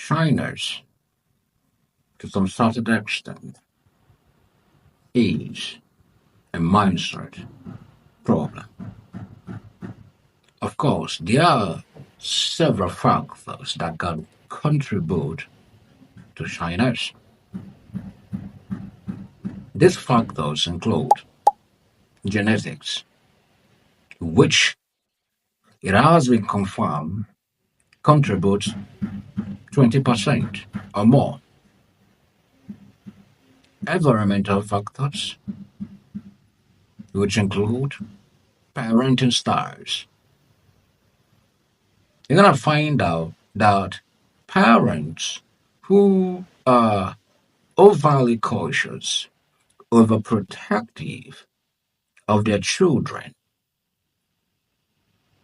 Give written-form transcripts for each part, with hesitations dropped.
Shyness, to some certain extent, is a mindset problem. Of course, there are several factors that can contribute to shyness. These factors include genetics, which it has been confirmed contributes 20% or more. Environmental factors, which include parenting styles. You're going to find out that parents who are overly cautious, overprotective of their children,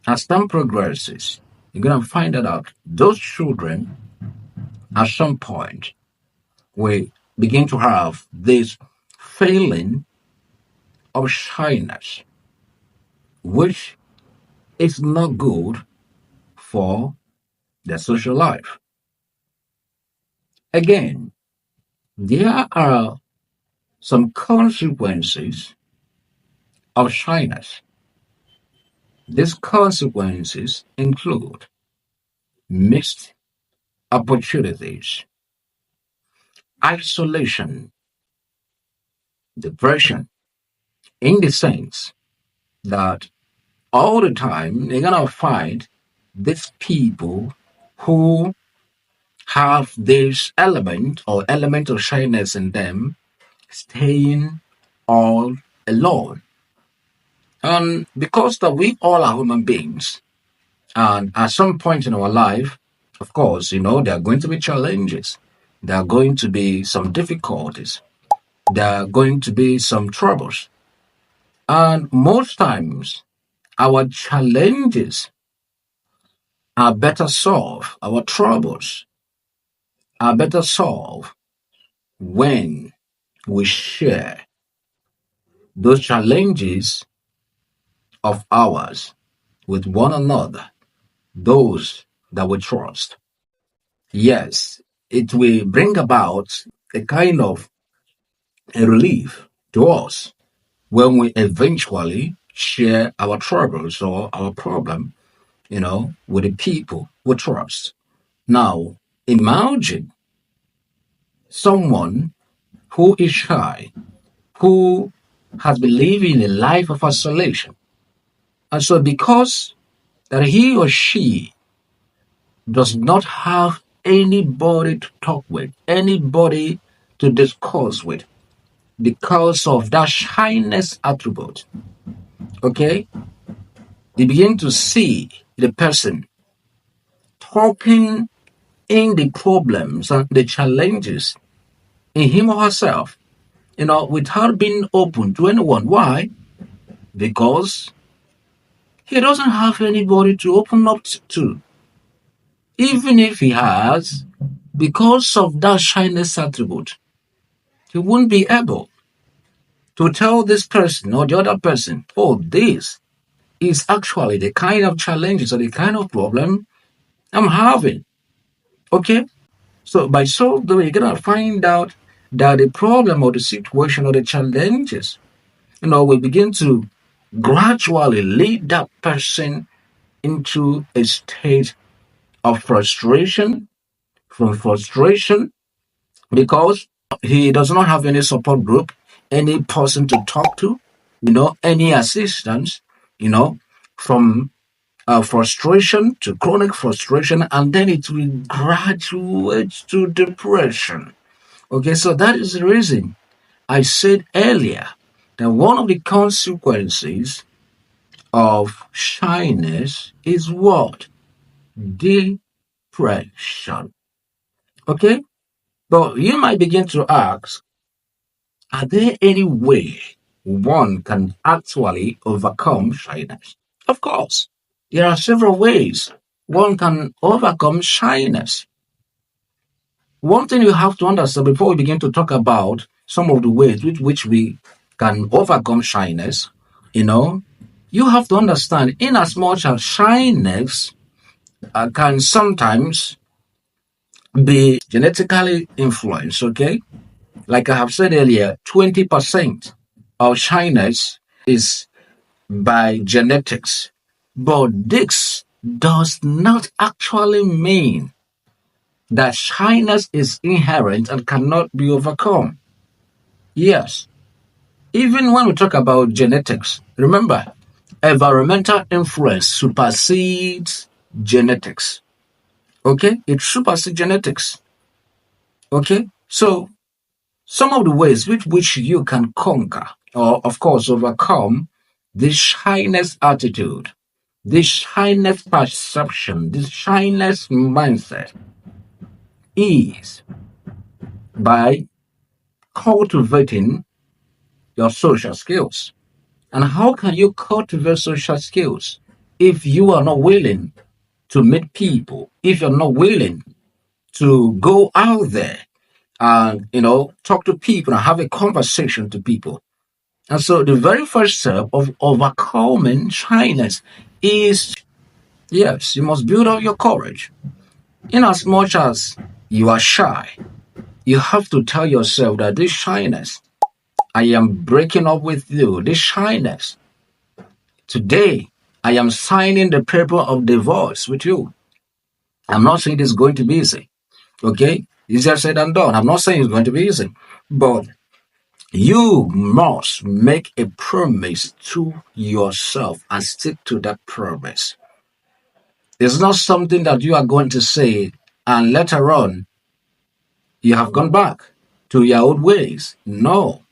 as time progresses, you're going to find out those children at some point will begin to have this feeling of shyness, which is not good for their social life. Again, there are some consequences of shyness. These consequences include missed opportunities, isolation, depression, in the sense that all the time you're gonna find these people who have this element of shyness in them staying all alone. And because that we all are human beings, and at some point in our life, of course, there are going to be challenges. There are going to be some difficulties. There are going to be some troubles. And most times, our challenges are better solved, our troubles are better solved when we share those challenges of ours with one another, those that we trust. Yes, it will bring about a kind of a relief to us when we eventually share our troubles or our problem, with the people we trust. Now, imagine someone who is shy, who has been living a life of isolation. And so, because that he or she does not have anybody to talk with, anybody to discuss with, because of that shyness attribute, okay, they begin to see the person talking in the problems and the challenges in him or herself, without being open to anyone. Why? Because he doesn't have anybody to open up to. Even if he has, because of that shyness attribute, he won't be able to tell this person or the other person, oh, this is actually the kind of challenges or the kind of problem I'm having. Okay? So by so doing, you're gonna find out that the problem or the situation or the challenges, will begin to gradually lead that person into a state of frustration, from frustration, because he does not have any support group, any person to talk to, any assistance, from frustration to chronic frustration, and then it will graduate to depression. Okay, so that is the reason I said earlier that one of the consequences of shyness is what? Depression. Okay, but you might begin to ask, are there any way one can actually overcome shyness? Of course, there are several ways one can overcome shyness. One thing you have to understand before we begin to talk about some of the ways with which we can overcome shyness, you have to understand in as much as shyness can sometimes be genetically influenced, okay? Like I have said earlier, 20% of shyness is by genetics. But this does not actually mean that shyness is inherent and cannot be overcome. Yes, even when we talk about genetics, remember, environmental influence supersedes genetics. Okay? It supersedes genetics. Okay? So, some of the ways with which you can conquer or, of course, overcome this shyness attitude, this shyness perception, this shyness mindset is by cultivating your social skills. And how can you cultivate social skills if you are not willing to meet people, if you're not willing to go out there and, talk to people and have a conversation to people? And so the very first step of overcoming shyness is, yes, you must build up your courage. In as much as you are shy, you have to tell yourself that this shyness, I am breaking up with you. This shyness, today, I am signing the paper of divorce with you. I'm not saying it's going to be easy. Okay? Easier said than done. I'm not saying it's going to be easy. But you must make a promise to yourself and stick to that promise. It's not something that you are going to say and later on you have gone back to your old ways. No.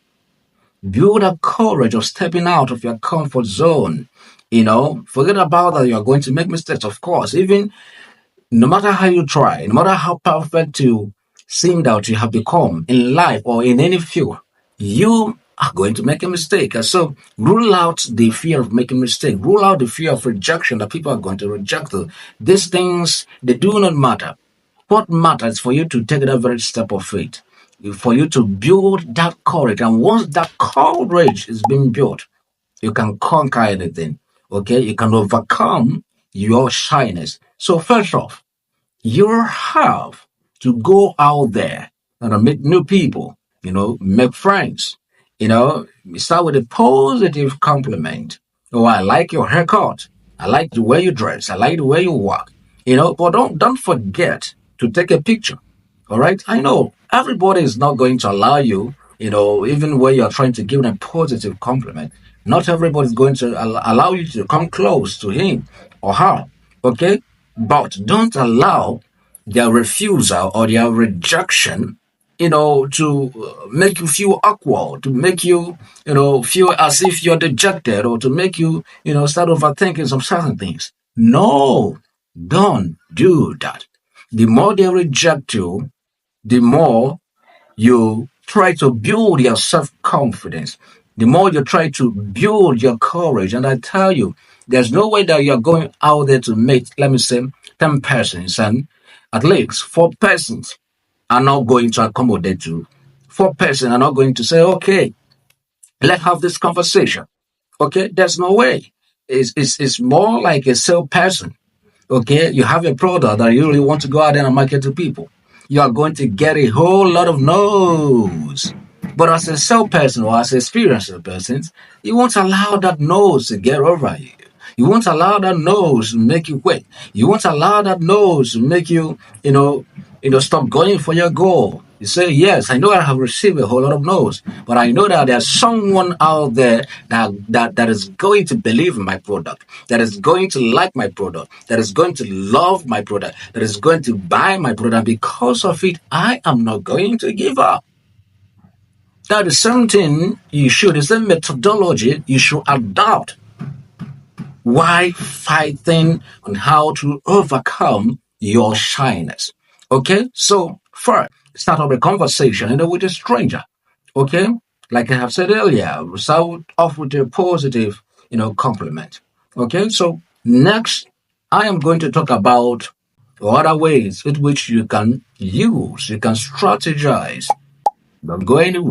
Build up courage of stepping out of your comfort zone. Forget about that you are going to make mistakes, of course. Even no matter how you try, no matter how perfect you seem that you have become in life or in any field, you are going to make a mistake. And so rule out the fear of making mistake. Rule out the fear of rejection that people are going to reject you. These things, they do not matter. What matters for you to take that very step of faith, for you to build that courage. And once that courage is being built, you can conquer anything. Okay, you can overcome your shyness. So first off, you have to go out there and meet new people, make friends, start with a positive compliment. Oh, I like your haircut. I like the way you dress. I like the way you walk. But don't forget to take a picture. All right. I know everybody is not going to allow you, even when you're trying to give them a positive compliment, not everybody is going to allow you to come close to him or her. Okay. But don't allow their refusal or their rejection, to make you feel awkward, to make you, feel as if you're dejected or to make you, start overthinking some certain things. No, don't do that. The more they reject you, the more you try to build your self confidence, the more you try to build your courage. And I tell you, there's no way that you're going out there to meet, let me say, 10 persons, and at least 4 persons are not going to accommodate you. 4 persons are not going to say, okay, let's have this conversation. Okay, there's no way. It's more like a salesperson. Okay, you have a product that you really want to go out there and market to people. You are going to get a whole lot of no's. But as a salesperson or as an experienced person, you won't allow that nose to get over you. You won't allow that nose to make you quit. You won't allow that nose to make you, stop going for your goal. You say, yes, I know I have received a whole lot of no's, but I know that there's someone out there that is going to believe in my product, that is going to like my product, that is going to love my product, that is going to buy my product. Because of it, I am not going to give up. That is something the same methodology you should adopt. Why fighting on how to overcome your shyness? Okay, so first, start up a conversation, with a stranger. Okay, like I have said earlier, start off with a positive, compliment. Okay, so next, I am going to talk about other ways with which you can strategize. Don't go anywhere.